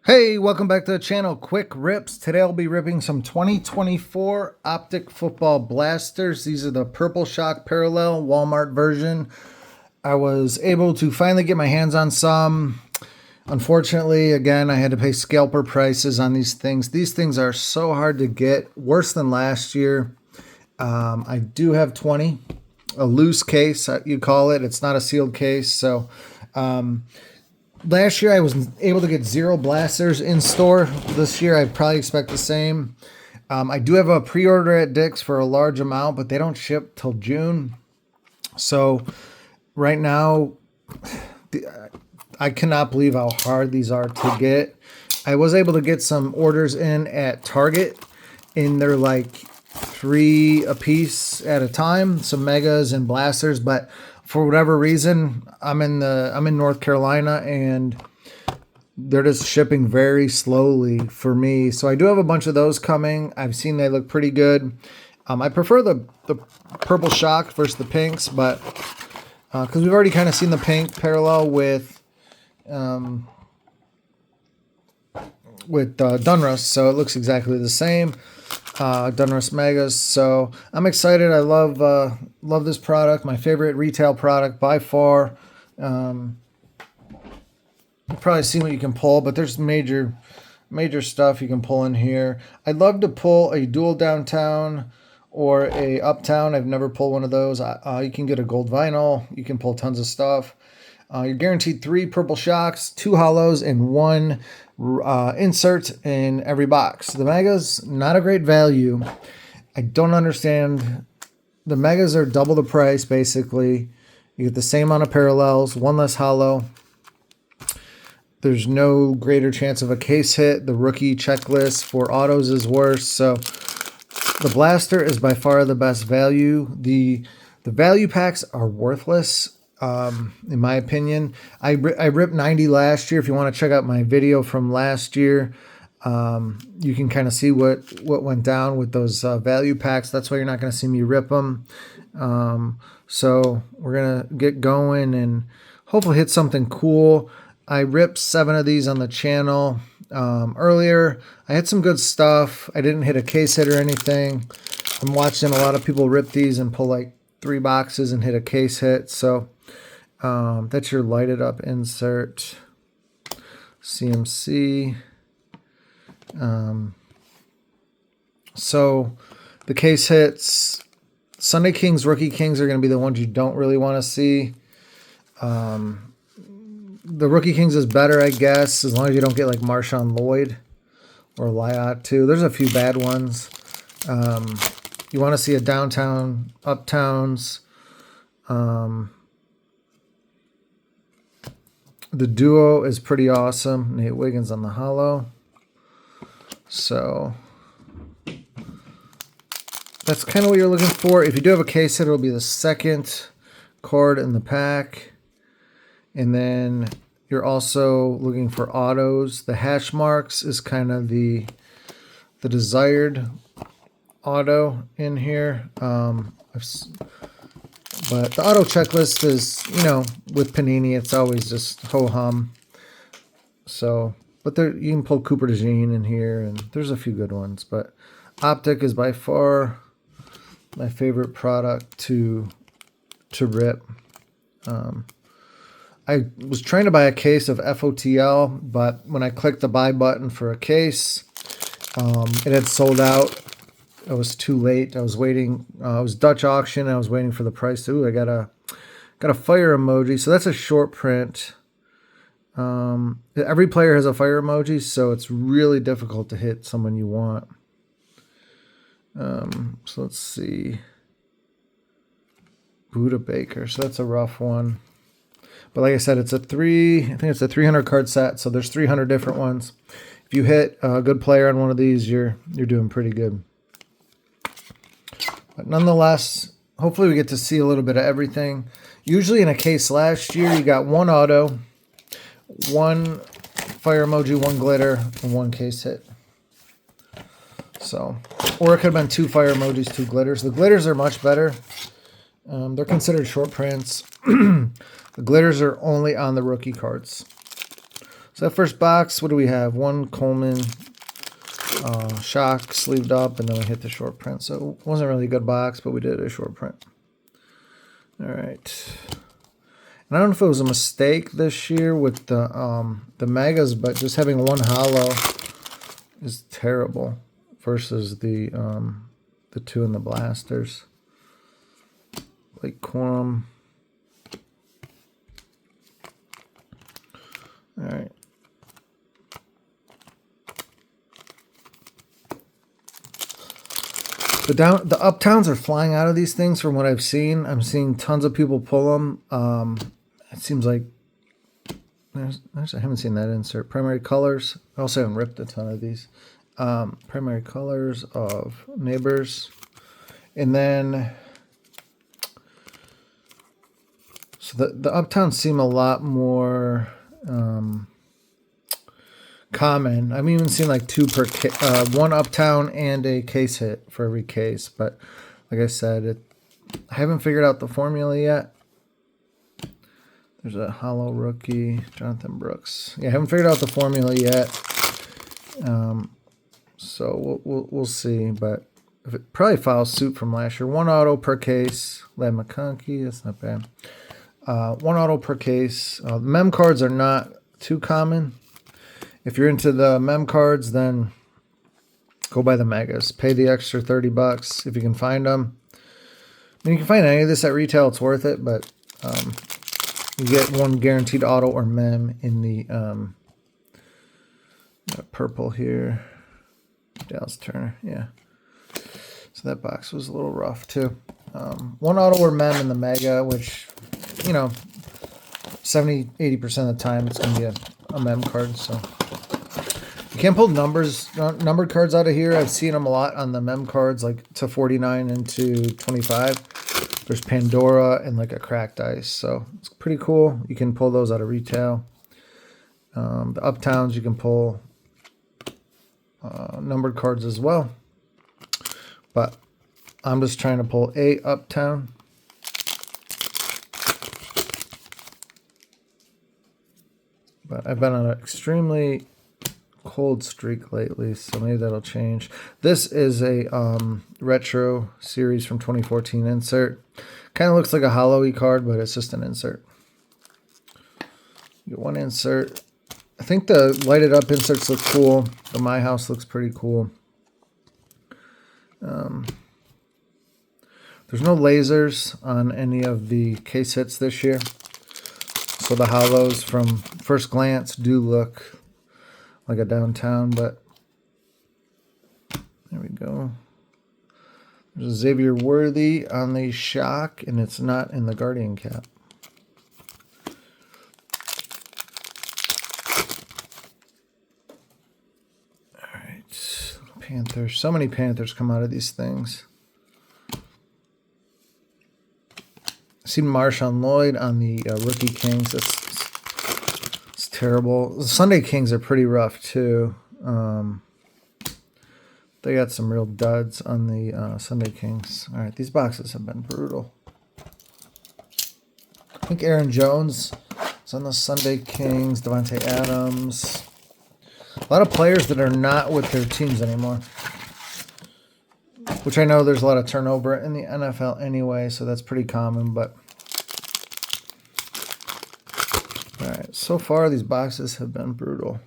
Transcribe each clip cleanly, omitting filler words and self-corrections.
Hey, welcome back to the channel. Quick rips. Today I'll be ripping some 2024 Optic Football Blasters. These are the Purple Shock Parallel Walmart version. I was able to finally get my hands on some. Unfortunately, again, I had to pay scalper prices on these things. These things are so hard to get, worse than last year. I do have 20, a loose case, you call it. It's not a sealed case, so... Last year I was able to get 0 blasters in store. This year I probably expect the same. I do have a pre-order at Dick's for a large amount, but they don't ship till June. So right now, I cannot believe how hard these are to get. I was able to get some orders in at Target, and they're like 3 a piece at a time, some megas and blasters, but for whatever reason, I'm in North Carolina, and they're just shipping very slowly for me. So I do have a bunch of those coming. I've seen they look pretty good. I prefer the Purple Shock versus the pinks, but because we've already kind of seen the pink parallel with Dunruss, so it looks exactly the same. Dunruss Megas. So I'm excited. I love this product. My favorite retail product by far. You've probably seen what you can pull, but there's major stuff you can pull in here. I'd love to pull a dual downtown or a Uptown. I've never pulled one of those. You can get a gold vinyl. You can pull tons of stuff. You're guaranteed 3 purple shocks, 2 hollows, and 1 insert in every box. The megas, not a great value. I don't understand. The megas are double the price, basically. You get the same amount of parallels, 1 less hollow. There's no greater chance of a case hit. The rookie checklist for autos is worse. So the blaster is by far the best value. The value packs are worthless. In my opinion, I ripped 90 last year. If you want to check out my video from last year, you can kind of see what went down with those value packs. That's why you're not going to see me rip them. So we're going to get going and hopefully hit something cool. I ripped 7 of these on the channel earlier. I had some good stuff. I didn't hit a case hit or anything. I'm watching a lot of people rip these and pull like 3 boxes and hit a case hit. So that's your lighted up insert, CMC. So the case hits, Sunday Kings, Rookie Kings are going to be the ones you don't really want to see. The Rookie Kings is better, I guess, as long as you don't get like Marshawn Lloyd or Lyot too. There's a few bad ones. You want to see a downtown, Uptowns. The duo is pretty awesome. Nate Wiggins on the hollow. So that's kind of what you're looking for. If you do have a case hit, it'll be the second card in the pack. And then you're also looking for autos. The hash marks is kind of the desired auto in here. But the auto checklist is, with Panini, it's always just ho-hum. So, but there you can pull Cooper DeJean in here, and there's a few good ones. But Optic is by far my favorite product to rip. I was trying to buy a case of FOTL, but when I clicked the buy button for a case, it had sold out. It was too late. I was waiting. It was Dutch auction. I was waiting for the price. Ooh, I got a fire emoji. So that's a short print. Every player has a fire emoji, so it's really difficult to hit someone you want. So let's see. Buda Baker. So that's a rough one. But like I said, I think it's a 300 card set. So there's 300 different ones. If you hit a good player on one of these, you're doing pretty good. But nonetheless, hopefully we get to see a little bit of everything. Usually in a case last year, you got 1 auto, 1 fire emoji, 1 glitter, and 1 case hit. So, or it could have been 2 fire emojis, 2 glitters. The glitters are much better. They're considered short prints. The glitters are only on the rookie cards. So that first box, what do we have? One Coleman shock sleeved up, and then we hit the short print. So it wasn't really a good box, but we did a short print. All right. And I don't know if it was a mistake this year with the megas, but just having one hollow is terrible versus the two in the blasters. Like Quorum. All right. The Uptowns are flying out of these things from what I've seen. I'm seeing tons of people pull them. It seems like I haven't seen that insert. Primary colors. I also haven't ripped a ton of these. Primary colors of Neighbors. And then, so the Uptowns seem a lot more common. I've even seen like two per one Uptown and a case hit for every case. But like I said, I haven't figured out the formula yet. There's a hollow rookie, Jonathan Brooks. Yeah, I haven't figured out the formula yet. So we'll see. But if it probably follows suit from last year. One auto per case. Lad McConkey, that's not bad. One auto per case. Mem cards are not too common. If you're into the mem cards, then go buy the megas. Pay the extra $30 if you can find them. I mean, you can find any of this at retail. It's worth it, but you get one guaranteed auto or mem in the purple here. Dallas Turner, yeah. So that box was a little rough too. One auto or mem in the mega, which, 70-80% of the time it's going to be a mem card. So you can't pull numbered cards out of here. I've seen them a lot on the mem cards, like to 49 and to 25. There's Pandora and like a cracked ice. So it's pretty cool. You can pull those out of retail. The Uptowns, you can pull numbered cards as well. But I'm just trying to pull a Uptown. But I've been on an extremely cold streak lately, so maybe that'll change. This is a retro series from 2014 insert. Kind of looks like a hollow-y card, but it's just an insert. You get one insert. I think the lighted up inserts look cool. The My House looks pretty cool. There's no lasers on any of the case hits this year. So the hollows from first glance do look like a downtown, but there we go. There's a Xavier Worthy on the shock, and it's not in the Guardian cap. All right, Panthers. So many Panthers come out of these things. I see Marshawn Lloyd on the Rookie Kings. It's terrible. The Sunday Kings are pretty rough too. They got some real duds on the Sunday Kings. All right, these boxes have been brutal. I think Aaron Jones is on the Sunday Kings. Devontae Adams. A lot of players that are not with their teams anymore. Which I know there's a lot of turnover in the NFL anyway, so that's pretty common. But all right, so far these boxes have been brutal.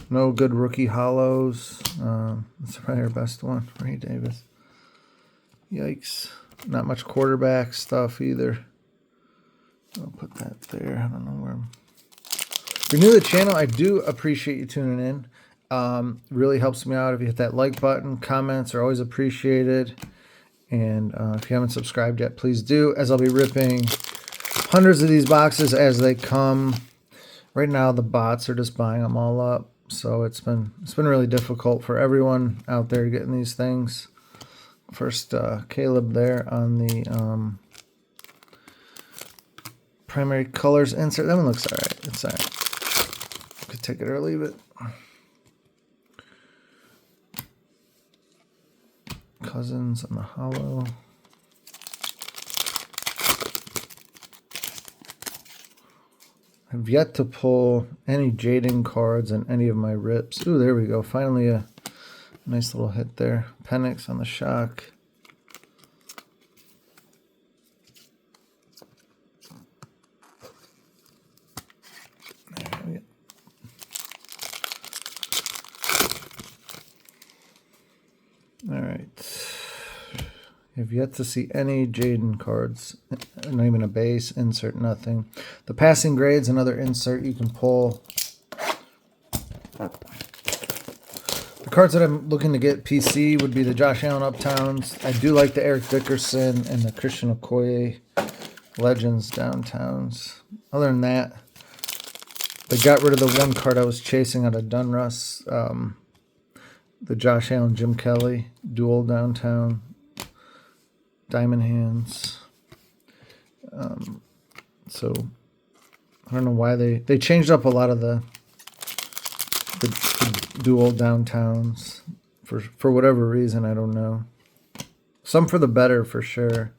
No good rookie hollows. That's probably our best one, Ray Davis. Yikes. Not much quarterback stuff either. I'll put that there. I don't know where. If you're new to the channel, I do appreciate you tuning in. Really helps me out if you hit that like button. Comments are always appreciated. And if you haven't subscribed yet, please do, as I'll be ripping hundreds of these boxes as they come. Right now, the bots are just buying them all up. So it's been really difficult for everyone out there getting these things. First, Caleb there on the primary colors insert. That one looks all right. It's all right. Could take it or leave it. Cousins on the hollow. I've yet to pull any Jaden cards in any of my rips. Ooh, there we go. Finally a nice little hit there. Penix on the shock. There we go. All right. I've yet to see any Jaden cards. Not even a base, insert, nothing. The passing grade's another insert you can pull. The cards that I'm looking to get PC would be the Josh Allen Uptowns. I do like the Eric Dickerson and the Christian Okoye Legends Downtowns. Other than that, they got rid of the one card I was chasing out of Dunruss. The Josh Allen Jim Kelly Dual Downtown. Diamond Hands. So I don't know why they changed up a lot of the dual downtowns for whatever reason. I don't know. Some for the better for sure.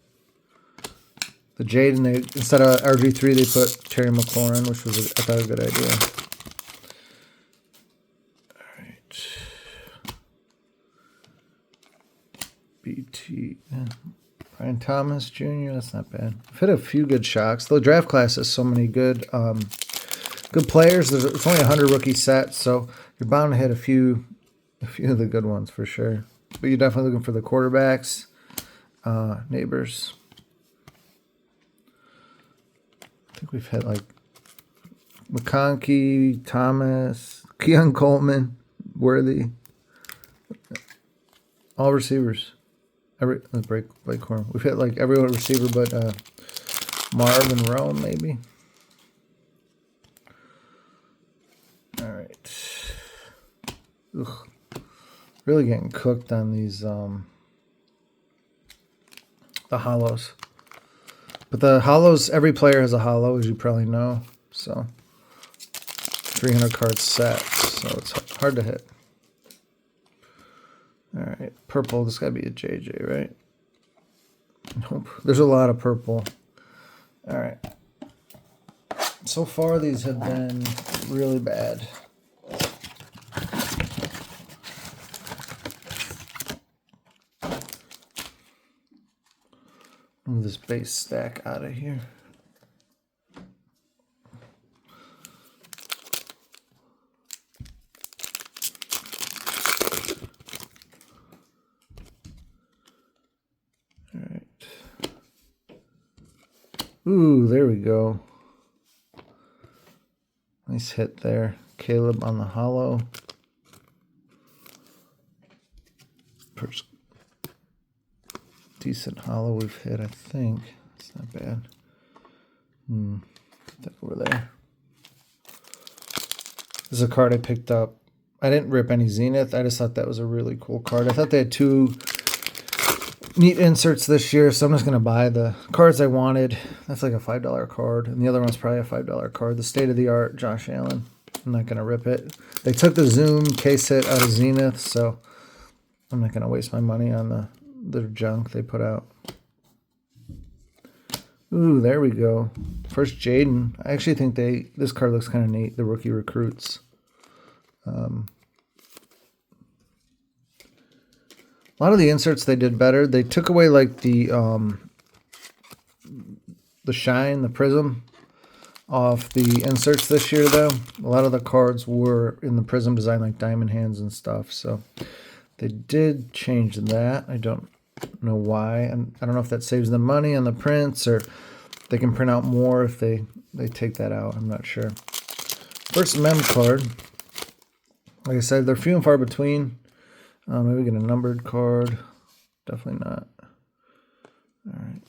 The Jaden, they instead of RG3 they put Terry McLaurin, which was I thought a good idea. All right. BT. Brian Thomas Jr., that's not bad. I've hit a few good shocks. The draft class has so many good players. It's only a 100 rookie set, so you're bound to hit a few of the good ones for sure. But you're definitely looking for the quarterbacks, neighbors. I think we've hit like McConkey, Thomas, Keon Coleman, Worthy, all receivers. Let's break Blake Corum. We've hit like every receiver but Marvin Rome, maybe. All right. Ugh. Really getting cooked on these the hollows. But the hollows, every player has a hollow, as you probably know. So 300 card set, so it's hard to hit. All right, purple. This got to be a JJ, right? Nope. There's a lot of purple. All right. So far, these have been really bad. Move this base stack out of here. Ooh, there we go. Nice hit there. Caleb on the hollow. First decent hollow we've hit, I think. It's not bad. Put that over there. This is a card I picked up. I didn't rip any Zenith. I just thought that was a really cool card. I thought they had two neat inserts this year, so I'm just going to buy the cards I wanted. That's like a $5 card, and the other one's probably a $5 card. The state-of-the-art Josh Allen. I'm not going to rip it. They took the Zoom case hit out of Zenith, so I'm not going to waste my money on the junk they put out. Ooh, there we go. First Jaden. I actually think this card looks kind of neat, the rookie recruits. A lot of the inserts they did better. They took away like the shine, the prism off the inserts this year though. A lot of the cards were in the prism design like diamond hands and stuff. So they did change that. I don't know why. And I don't know if that saves them money on the prints or they can print out more if they take that out. I'm not sure. First mem card. Like I said, they're few and far between. Maybe get a numbered card. Definitely not. All right.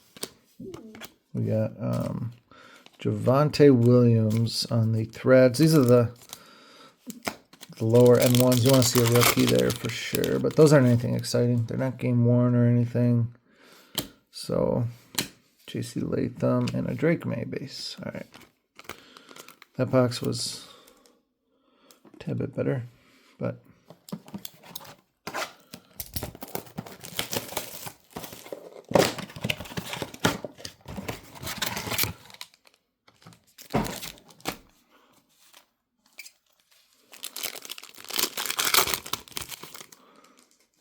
We got Javonte Williams on the threads. These are the lower end ones. You want to see a rookie there for sure. But those aren't anything exciting. They're not game worn or anything. So, J.C. Latham and a Drake May base. All right. That box was a tad bit better. But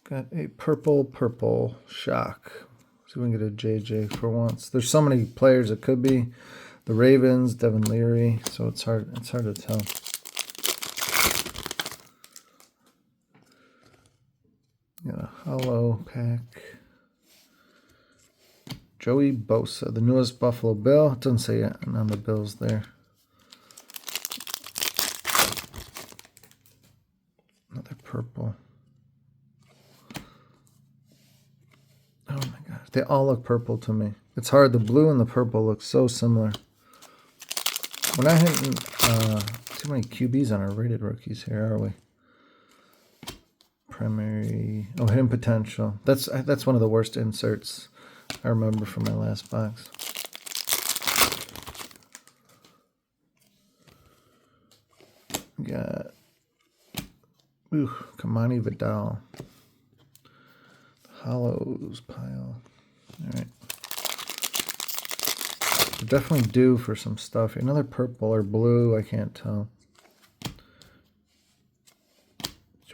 Got a purple shock. See if we can get a JJ for once. There's so many players it could be. The Ravens, Devin Leary, so it's hard to tell. Got a hollow pack. Joey Bosa, the newest Buffalo Bill. It doesn't say it on the Bills there. Another purple. Oh my gosh, they all look purple to me. It's hard. The blue and the purple look so similar. We're not hitting too many QBs on our rated rookies here, are we? Primary. Oh, hidden potential. That's one of the worst inserts I remember from my last box. Got Kamani Vidal. Hollows pile. All right. We're definitely due for some stuff. Another purple or blue, I can't tell.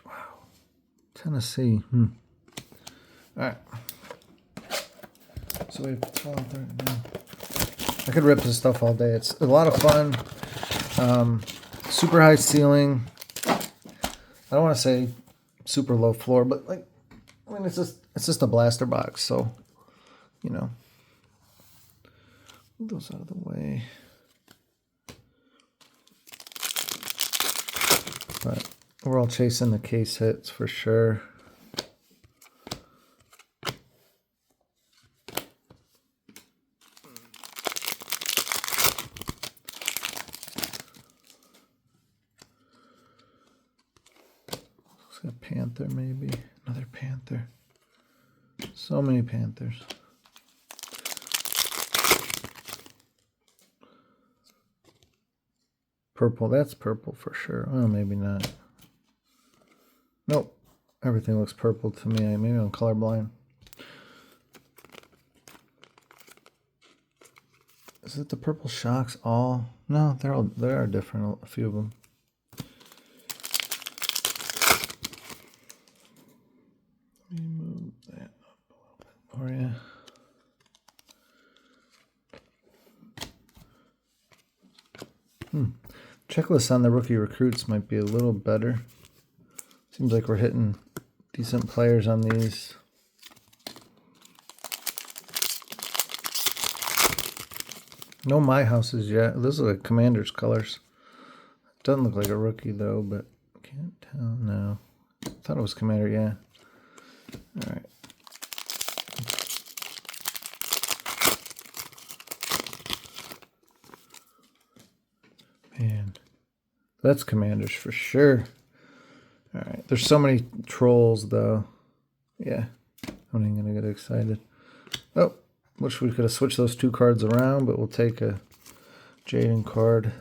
Wow. Tennessee. All right. So we have 12, I could rip this stuff all day. It's a lot of fun. Super high ceiling. I don't want to say super low floor, but like, I mean, it's just a blaster box, so you know. Move those out of the way. But we're all chasing the case hits for sure. A Panther, maybe. Another Panther. So many Panthers. Purple. That's purple for sure. Well, maybe not. Nope. Everything looks purple to me. Maybe I'm colorblind. Is it the purple shocks all? No, they are different. A few of them. Let me move that up a little bit for you. Checklist on the rookie recruits might be a little better. Seems like we're hitting decent players on these. No My Houses yet. Those are like Commander's colors. Doesn't look like a rookie though, but can't tell. No. I thought it was Commander, yeah. All right. Man, that's Commanders for sure. All right. There's so many trolls though. Yeah. I'm not even gonna get excited. Oh, wish we could have switched those two cards around, but we'll take a Jaden card.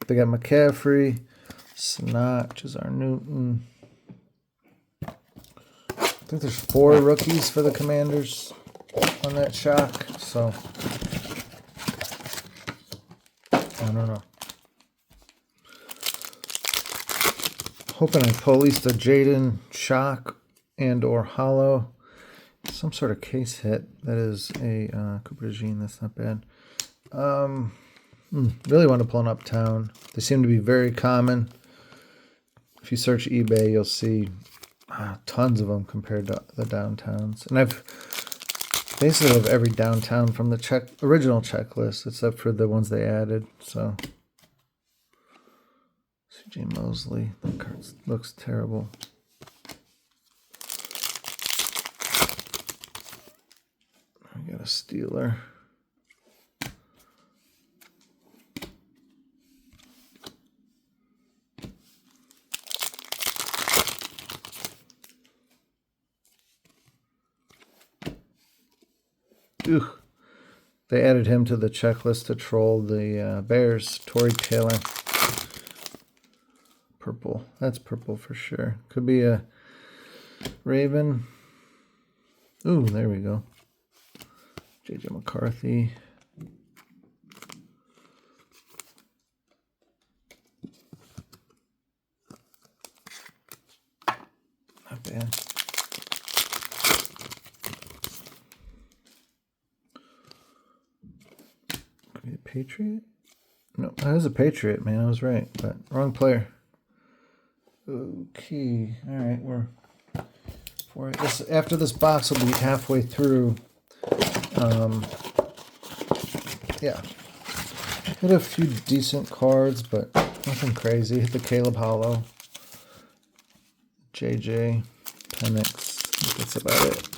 They got McCaffrey, Snot, Jazar Newton. I think there's 4 rookies for the Commanders on that shock, so I don't know. Hoping I pull at least a Jaden shock and or hollow. Some sort of case hit. That is a Cooper DeJean. That's not bad. Really want to pull an Uptown. They seem to be very common. If you search eBay, you'll see tons of them compared to the downtowns. And I've basically have every downtown from the original checklist, except for the ones they added. So, C.J. Mosley. That card looks terrible. I got a Steeler. They added him to the checklist to troll the Bears. Tory Taylor. Purple. That's purple for sure. Could be a Raven. Ooh, there we go. J.J. McCarthy. Not bad. Patriot? No, that was a Patriot, man. I was right, but wrong player. Okay, all right. We're for this. After this box will be halfway through. Yeah, hit a few decent cards, but nothing crazy. Hit the Caleb Hollow, JJ, Penix. That's about it.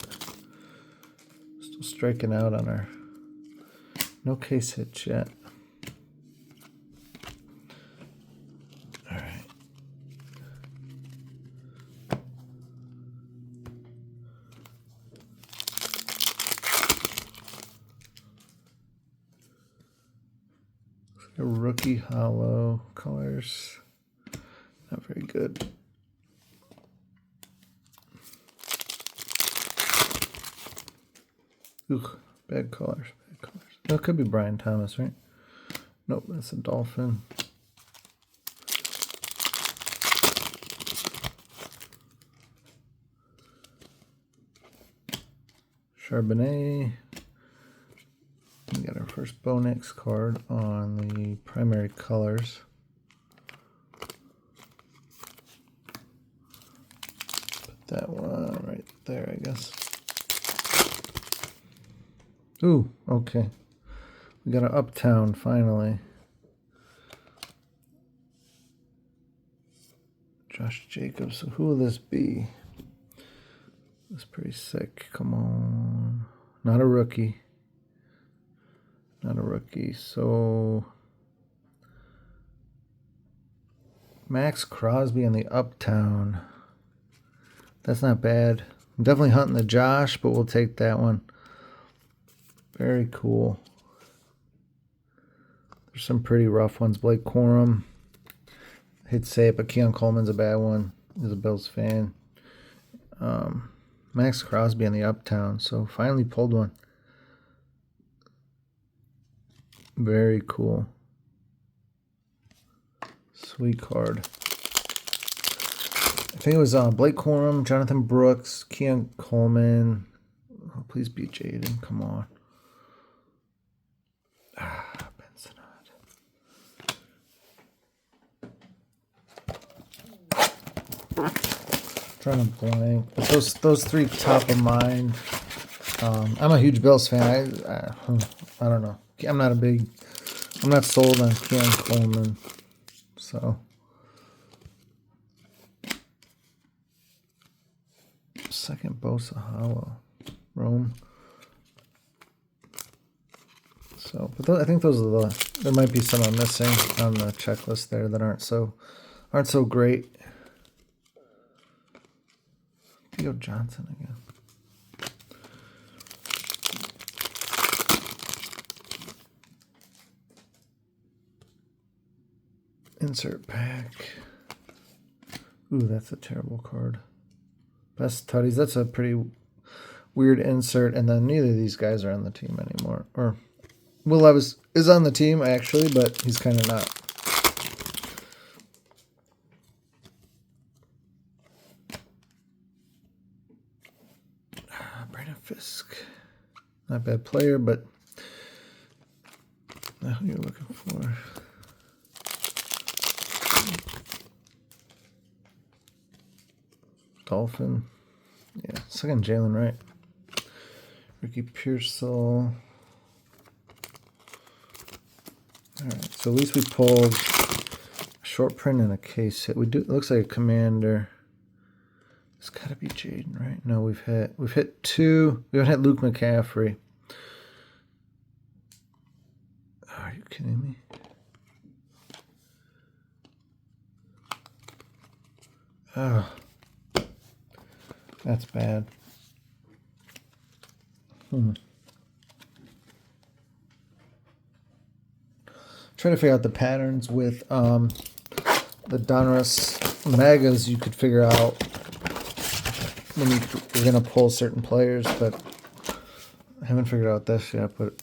Still striking out on our no case hits yet. All right. A rookie hollow colors. Not very good. Ooh, bad colors. Bad colors. That could be Brian Thomas, right? Nope, that's a Dolphin. Charbonnet. We got our first Bonex card on the primary colors. Put that one right there, I guess. Ooh, okay. We got an Uptown finally. Josh Jacobs. So who will this be? That's pretty sick. Come on. Not a rookie. Not a rookie. So Max Crosby on the Uptown. That's not bad. I'm definitely hunting the Josh, but we'll take that one. Very cool. There's some pretty rough ones. Blake Corum. I hate to say it, but Keon Coleman's a bad one. He's a Bills fan. Max Crosby on the Uptown. So finally pulled one. Very cool. Sweet card. I think it was Blake Corum, Jonathan Brooks, Keon Coleman. Oh, please be Jaden. Come on. Benson. Trying to blank, but those three top of mind. I'm a huge Bills fan. I don't know. I'm not sold on Keon Coleman. So second Bosa Hollow, Rome. So, but I think those are there might be some I'm missing on the checklist there that aren't so great. Theo Johnson again. Insert pack. Ooh, that's a terrible card. Best Tutties. That's a pretty weird insert. And then neither of these guys are on the team anymore. Or Will Levis is on the team actually, but he's kind of not. Brandon Fisk. Not a bad player, but not who you're looking for. Dolphin. Yeah, second Jalen Wright. Ricky Pearsall. Alright, so at least we pulled a short print and a case hit. It looks like a commander. It's gotta be Jaden, right? No, we've hit two. We haven't hit Luke McCaffrey. Are you kidding me? Oh. That's bad. Trying to figure out the patterns with the Donruss Megas. You could figure out when you're going to pull certain players, but I haven't figured out this yet. But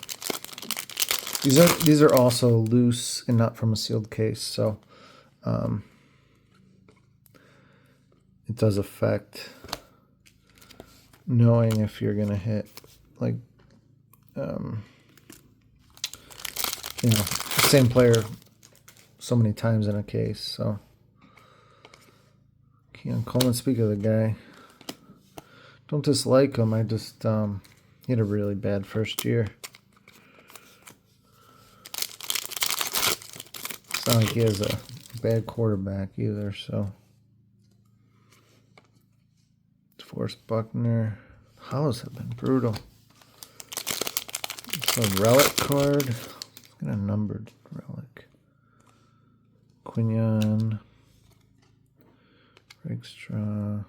these are also loose and not from a sealed case, so it does affect knowing if you're going to hit, like, you know, same player so many times in a case. So Keon Coleman, speak of the guy, don't dislike him. I just he had a really bad first year. It's not like he has a bad quarterback either. So DeForest Buckner, hollows have been brutal. It's a relic card. Got a numbered relic. Quinion, Rakestraw.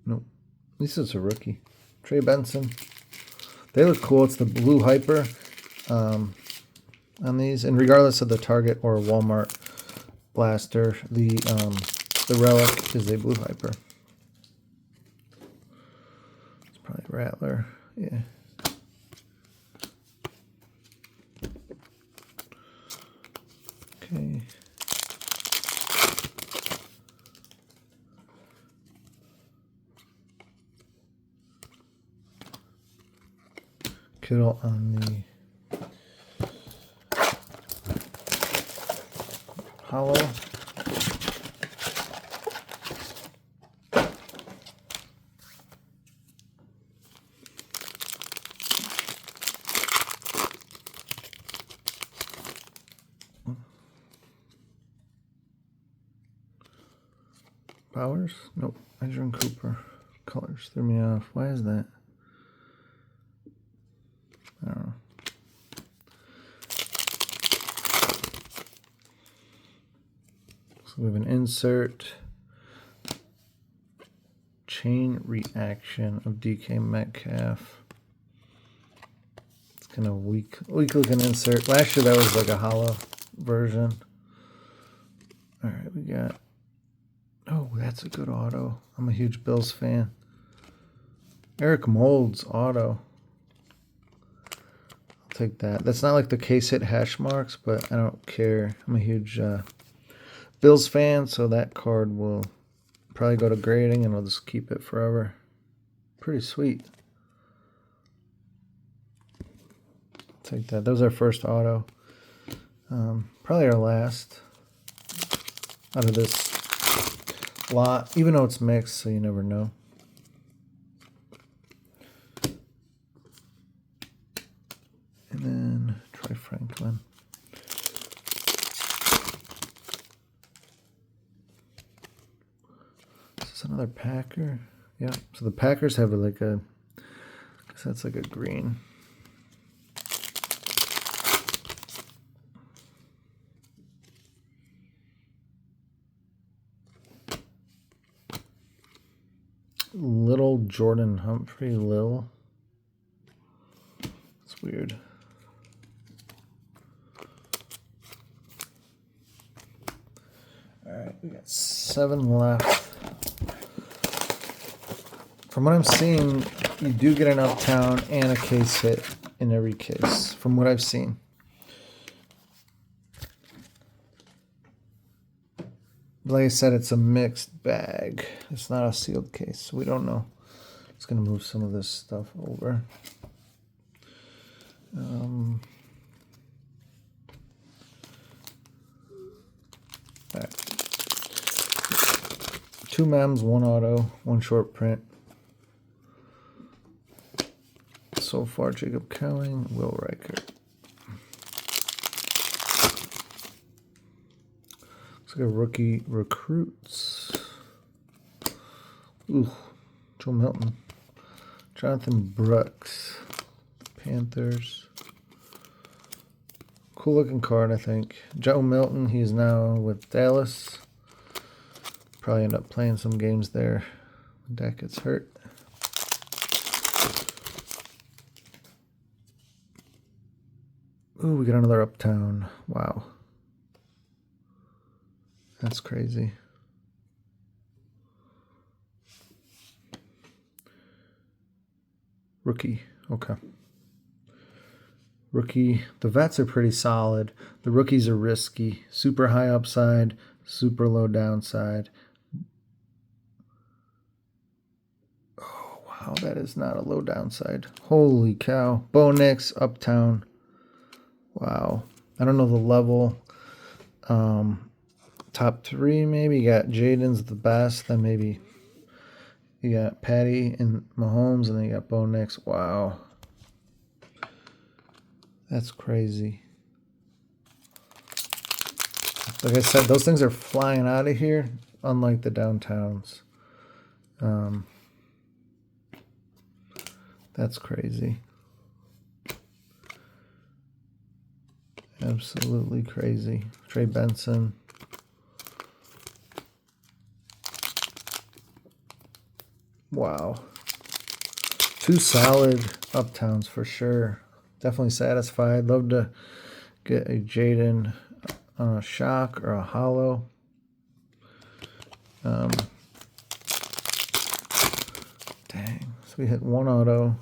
Nope. At least it's a rookie. Trey Benson. They look cool. It's the blue hyper on these, and regardless of the Target or Walmart blaster, the relic is a blue hyper. It's probably Rattler. Yeah. Okay. Kittle on the hollow. Powers? Nope. Adrian Cooper. Colors threw me off. Why is that? I don't know. So we have an insert. Chain reaction of DK Metcalf. It's kind of weak looking insert. Last year that was like a hollow version. All right, we got. Oh, that's a good auto. I'm a huge Bills fan. Eric Moulds auto. I'll take that. That's not like the case hit hash marks, but I don't care. I'm a huge Bills fan, so that card will probably go to grading, and I'll just keep it forever. Pretty sweet. I'll take that. That was our first auto. Probably our last out of this lot, even though it's mixed, so you never know. And then Troy Franklin. Is this another Packer? Yeah. So the Packers have like a, I guess that's like a green. Little Jordan Humphrey, Lil. It's weird. All right, we got 7 left. From what I'm seeing, you do get an Uptown and a case hit in every case, from what I've seen. Like I said, it's a mixed bag. It's not a sealed case, so we don't know. It's going to move some of this stuff over. All right. 2 mems, 1 auto, 1 short print. So far, Jacob Cowing, Will Reichert. Looks like a rookie recruits. Ooh, Joe Milton. Jonathan Brooks. Panthers. Cool looking card, I think. Joe Milton, he's now with Dallas. Probably end up playing some games there when Dak gets hurt. Ooh, we got another Uptown. Wow. That's crazy. Rookie. Okay. Rookie. The vets are pretty solid. The rookies are risky. Super high upside, super low downside. Oh, Wow, that is not a low downside. Holy cow. Bo Nix, Uptown. Wow. I don't know the level. Top 3 maybe. You got Jaden's the best. Then maybe you got Patty and Mahomes. And then you got Bo Nix. Wow. That's crazy. Like I said, those things are flying out of here, unlike the downtowns. That's crazy. Absolutely crazy. Trey Benson. Wow. 2 solid Uptowns for sure. Definitely satisfied. Love to get a Jaden shock or a hollow. Dang. So we hit 1 auto.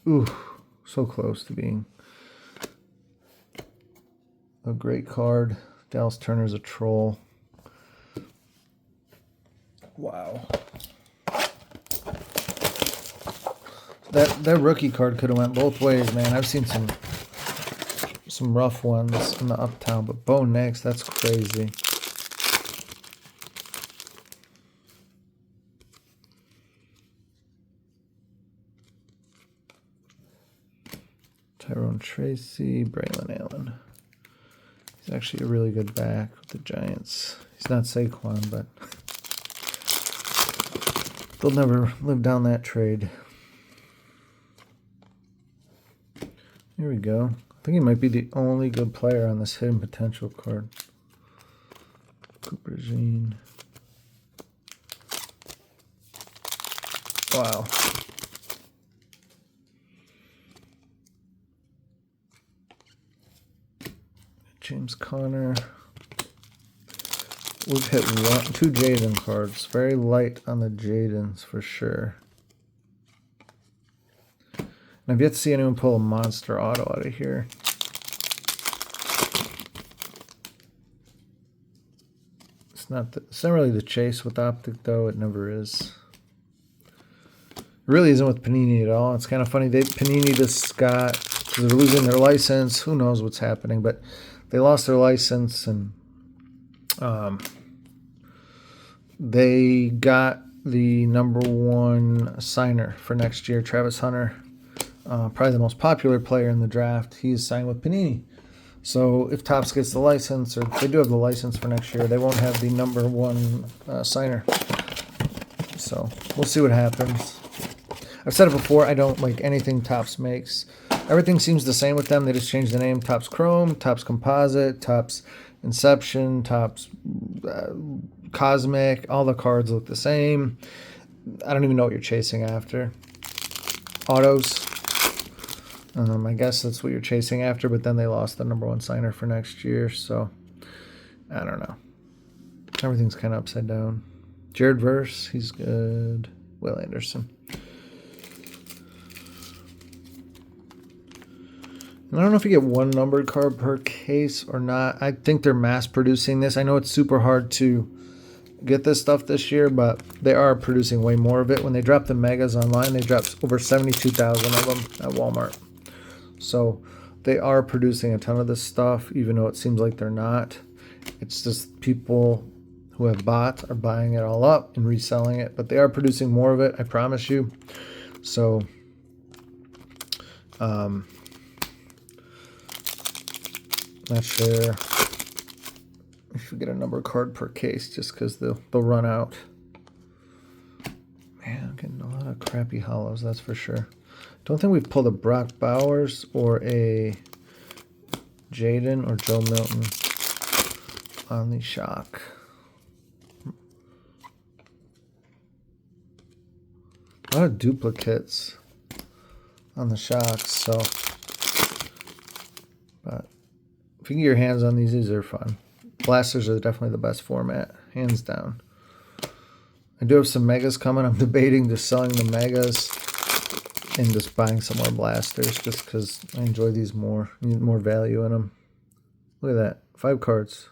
Ooh, so close to being a great card. Dallas Turner's a troll. Wow. That rookie card could have went both ways, man. I've seen some rough ones in the Uptown, but Bo Nix, that's crazy. Tyrone Tracy, Braylon Allen. He's actually a really good back with the Giants. He's not Saquon, but they'll never live down that trade. Here we go. I think he might be the only good player on this hidden potential card. Cooper Jean. Wow. James Conner. We've hit 2 Jaden cards. Very light on the Jadens for sure. And I've yet to see anyone pull a monster auto out of here. It's not really the chase with Optic, though. It never is. It really isn't with Panini at all. It's kind of funny. Panini just got, because they're losing their license. Who knows what's happening, but they lost their license, and they got the #1 signer for next year, Travis Hunter. Probably the most popular player in the draft. He's signed with Panini. So if Topps gets the license, or they do have the license for next year, they won't have the #1 signer. So we'll see what happens. I've said it before, I don't like anything Topps makes. Everything seems the same with them. They just change the name. Topps Chrome, Topps Composite, Topps Inception, Topps Cosmic. All the cards look the same. I don't even know what you're chasing after. Autos. I guess that's what you're chasing after, but then they lost the #1 signer for next year, so I don't know. Everything's kind of upside down. Jared Verse, he's good. Will Anderson. And I don't know if you get 1 numbered card per case or not. I think they're mass producing this. I know it's super hard to get this stuff this year, but they are producing way more of it. When they dropped the megas online, they dropped over 72,000 of them at Walmart. So they are producing a ton of this stuff, even though it seems like they're not. It's just people who have bought are buying it all up and reselling it, but they are producing more of it, I promise you. So not sure if you get a number card per case, just because they'll run out. Man, I'm getting a lot of crappy hollows, that's for sure. Don't think we've pulled a Brock Bowers or a Jaden or Joe Milton on the shock. A lot of duplicates on the shocks, so. But if you can get your hands on these are fun. Blasters are definitely the best format, hands down. I do have some megas coming. I'm debating just selling the megas and just buying some more blasters just because I enjoy these more. I need more value in them. Look at that. 5 cards.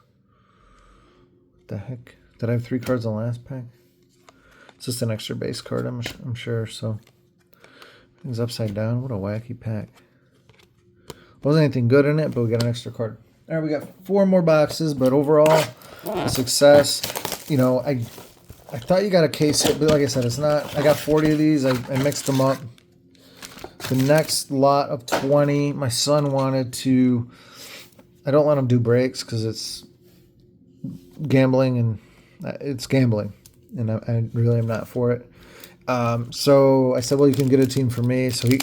What the heck? Did I have 3 cards in the last pack? It's just an extra base card, I'm sure. So things upside down. What a wacky pack. Wasn't anything good in it, but we got an extra card. All right, we got 4 more boxes, but overall, a success. You know, I thought you got a case hit, but like I said, it's not. I got 40 of these. I mixed them up. The next lot of 20, my son wanted to. I don't let him do breaks because it's gambling, and it's gambling, and I really am not for it. So I said, well, you can get a team for me. So we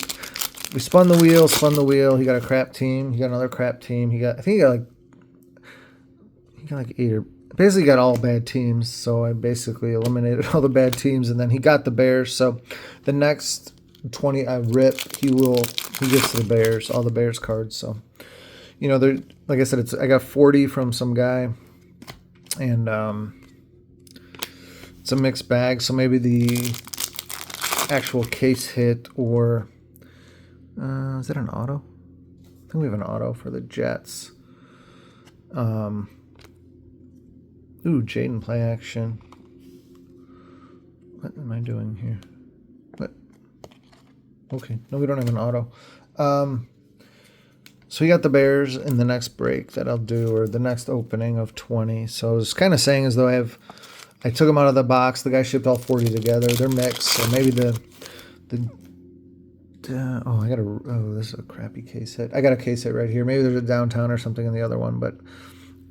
spun the wheel. He got a crap team. He got another crap team. I think he got like 8 or basically got all bad teams. So I basically eliminated all the bad teams, and then he got the Bears. So the next 20 I rip, he gets the Bears, all the Bears cards. So, you know, like I said, I got 40 from some guy, and it's a mixed bag. So maybe the actual case hit, or is that an auto? I think we have an auto for the Jets. Ooh, Jaden play action. What am I doing here? What? Okay, no, we don't have an auto. So we got the Bears in the next break that I'll do, or the next opening of 20. So I was kind of saying as though I took them out of the box. The guy shipped all 40 together. They're mixed, so maybe this is a crappy case hit. I got a case hit right here. Maybe there's a downtown or something in the other one, but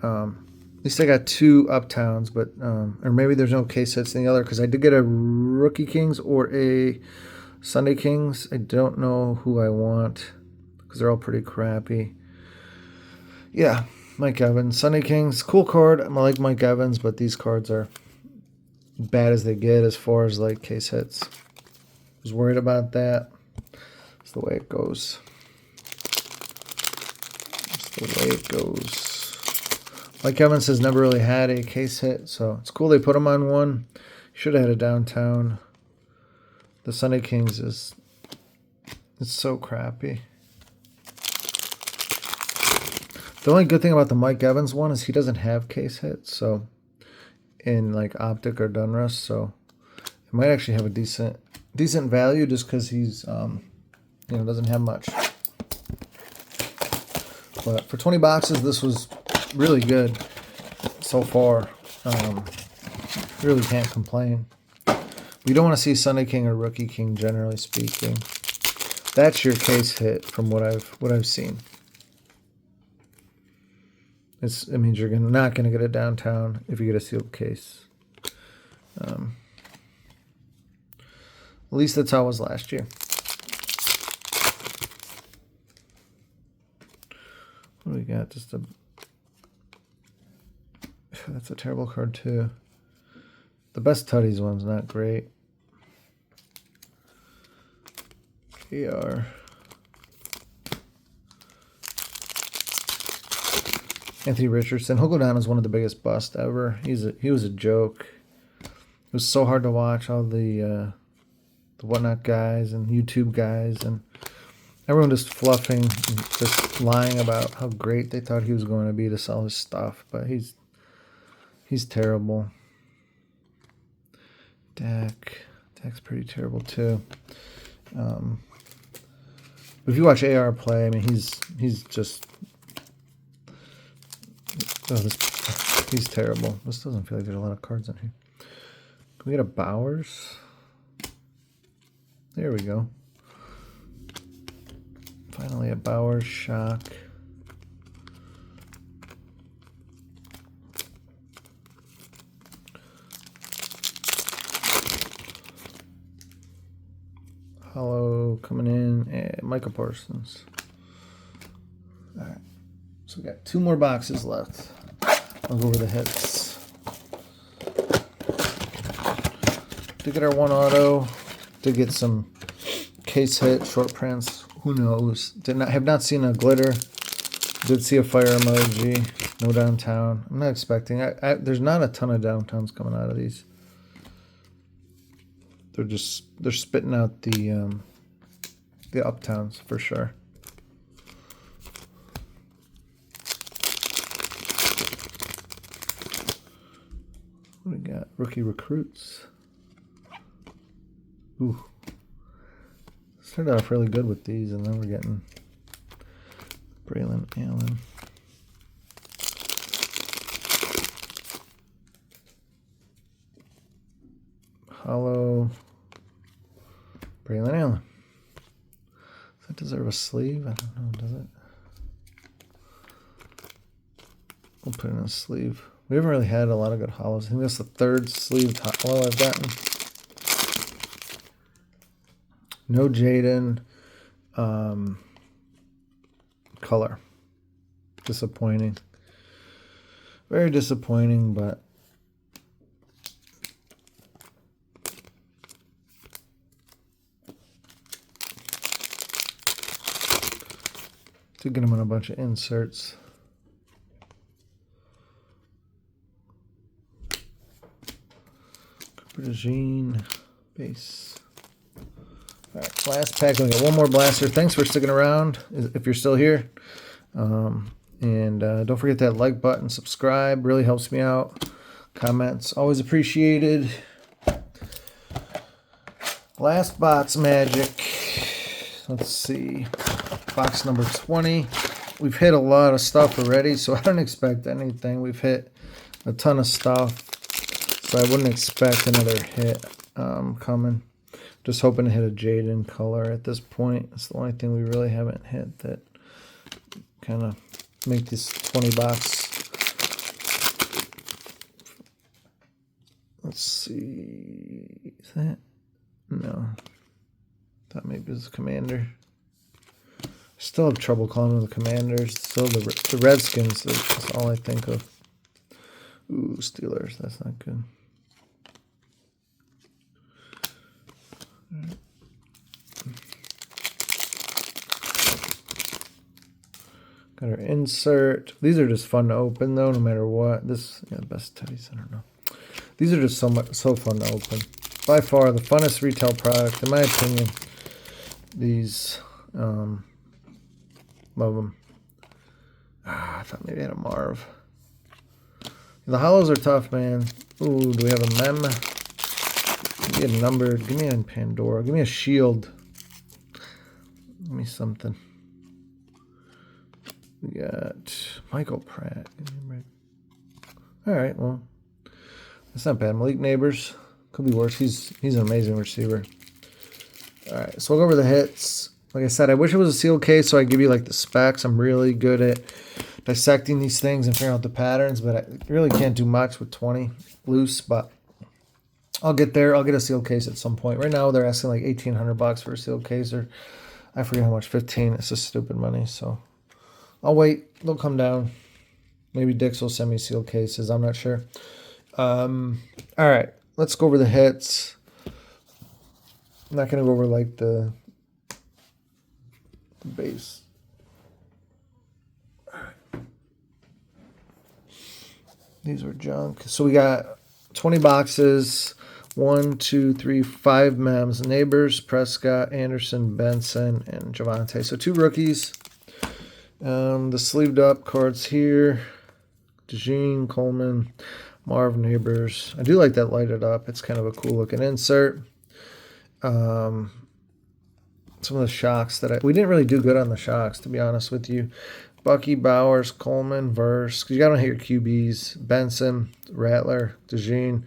at least I got 2 Uptowns, but or maybe there's no case hits in the other, because I did get a Rookie Kings or a Sunday Kings. I don't know who I want because they're all pretty crappy. Yeah, Mike Evans, Sunday Kings, cool card. I like Mike Evans, but these cards are bad as they get as far as like case hits. I was worried about that. It's the way it goes. It's the way it goes. Mike Evans has never really had a case hit, so it's cool they put him on one. Should have had a downtown. The Sunday Kings it's so crappy. The only good thing about the Mike Evans one is he doesn't have case hits, so in like Optic or Dunruss, so it might actually have a decent value just because he's doesn't have much. But for 20 boxes, this was really good so far. Really can't complain. We don't want to see Sunday King or Rookie King, generally speaking. That's your case hit from what I've seen. It means you're not going to get a downtown if you get a sealed case. At least that's how it was last year. What do we got? That's a terrible card too. The best Tutties one's not great. AR. Anthony Richardson. He'll go down as one of the biggest busts ever. He was a joke. It was so hard to watch all the whatnot guys and YouTube guys and everyone just fluffing and just lying about how great they thought he was going to be to sell his stuff. But he's terrible. Dak's pretty terrible too. If you watch AR play, I mean, he's just he's terrible. This doesn't feel like there's a lot of cards in here. Can we get a Bowers? There we go. Finally a Bowers shock. Hollow coming in, and Micah Parsons. All right, so we got 2 more boxes left. I'll go over the hits. Did get our 1 auto. Did get some case hit, short prints. Who knows? Have not seen a glitter. Did see a fire emoji. No downtown. I'm not expecting. There's not a ton of downtowns coming out of these. They're spitting out the Uptowns for sure. What do we got? Rookie recruits. Ooh. Started off really good with these, and then we're getting Braylon Allen. Hollow Braylon Allen. Does that deserve a sleeve? I don't know, does it? We'll put it in a sleeve. We haven't really had a lot of good hollows. I think that's the third sleeved hollow I've gotten. No Jaden. Color. Disappointing. Very disappointing, but to get them on a bunch of inserts. Regine base. All right, last pack. We got one more blaster. Thanks for sticking around if you're still here. And don't forget that like button, subscribe. Really helps me out. Comments always appreciated. Last box magic. Let's see. Box number 20. We've hit a lot of stuff already, so I don't expect anything. We've hit a ton of stuff. So I wouldn't expect another hit coming. Just hoping to hit a Jaden color at this point. It's the only thing we really haven't hit that kind of make this 20 box. Let's see. Is that? No. Thought maybe it was a commander. Still have trouble calling them the Commanders. Still the Redskins. That's all I think of. Ooh, Steelers. That's not good. Got our insert. These are just fun to open, though, no matter what. This, yeah, best teddies. I don't know. These are just so fun to open. By far, the funnest retail product, in my opinion. These, love them. I thought maybe I had a Marv. The hollows are tough, man. Ooh, do we have a mem? Give me a numbered. Give me a Pandora. Give me a shield. Give me something. We got Michael Pratt. All right, well, that's not bad. Malik Neighbors. Could be worse. He's an amazing receiver. All right, so we'll go over the hits. Like I said, I wish it was a sealed case so I give you like the specs. I'm really good at dissecting these things and figuring out the patterns, but I really can't do much with 20 loose, but I'll get there. I'll get a sealed case at some point. Right now, they're asking like $1,800 for a sealed case, or I forget how much, 15. It's just stupid money, so I'll wait. They'll come down. Maybe Dix will send me sealed cases. I'm not sure. All right, let's go over the hits. I'm not going to go over like the base. All right. These were junk. So we got 20 boxes. 1, 2, 3, 5 mems. Neighbors, Prescott, Anderson, Benson, and Javante. So 2 rookies. The sleeved up cards here. DeJean, Coleman, Marv, Neighbors. I do like that lighted up. It's kind of a cool looking insert. Some of the shocks that we didn't really do good on the shocks, to be honest with you. Bucky, Bowers, Coleman, Verse. Because you got to hit your QBs. Benson, Rattler, DeJean.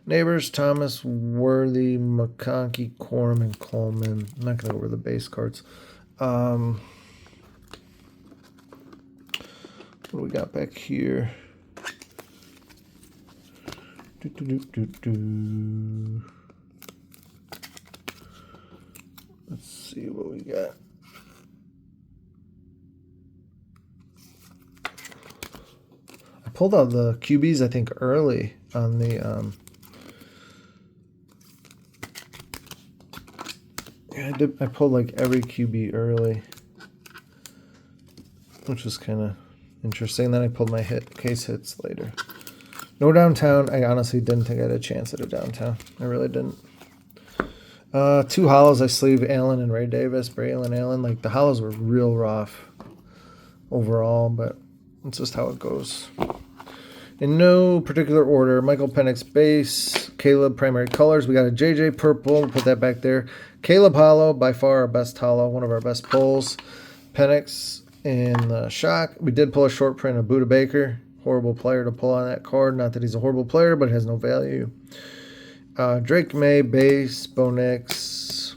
Neighbors, Thomas, Worthy, McConkey, Corman, Coleman. I'm not going to go over the base cards. What do we got back here? Let's see what we got. I pulled out the QBs, I think, early on the... Yeah, I pulled like every QB early, which was kind of interesting. Then I pulled my case hits later. No downtown. I honestly didn't think I had a chance at a downtown. I really didn't. 2 hollows I sleeve, Allen and Ray Davis, Braylon Allen. Like the hollows were real rough overall, but it's just how it goes. In no particular order, Michael Penix base, Caleb primary colors. We got a JJ purple. We'll put that back there. Caleb hollow, by far our best hollow, one of our best pulls. Penix in the shock. We did pull a short print of Buda Baker. Horrible player to pull on that card. Not that he's a horrible player, but it has no value. Drake May, base, Bonix.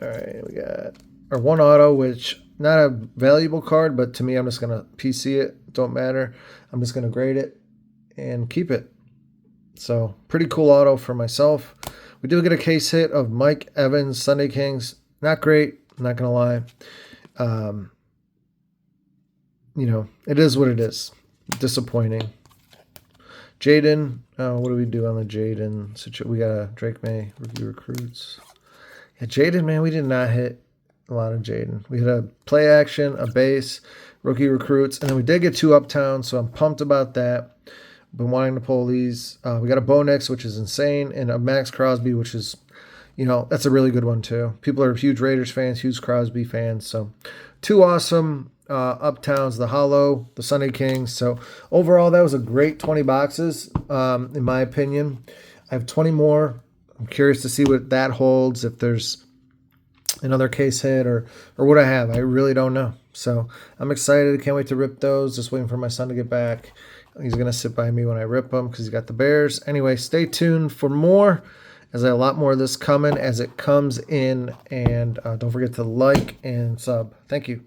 All right, we got our one auto, which not a valuable card, but to me, I'm just going to PC it. Don't matter. I'm just going to grade it and keep it. So pretty cool auto for myself. We do get a case hit of Mike Evans, Sunday Kings. Not great. I'm not going to lie. You know, it is what it is. Disappointing. Jaden, what do we do on the Jaden? We got a Drake May, review recruits. Yeah, Jaden, man, we did not hit a lot of Jaden. We had a play action, a base, rookie recruits, and then we did get 2 Uptown, so I'm pumped about that. Been wanting to pull these. We got a Bonix, which is insane, and a Max Crosby, which is, you know, that's a really good one too. People are huge Raiders fans, huge Crosby fans. So 2 awesome Uptowns, the Hollow, the Sunday Kings. So overall, that was a great 20 boxes, in my opinion. I have 20 more. I'm curious to see what that holds, if there's another case hit or what I have. I really don't know. So I'm excited. Can't wait to rip those. Just waiting for my son to get back. He's going to sit by me when I rip them because he's got the Bears. Anyway, stay tuned for more, as I have a lot more of this coming as it comes in. And don't forget to like and sub. Thank you.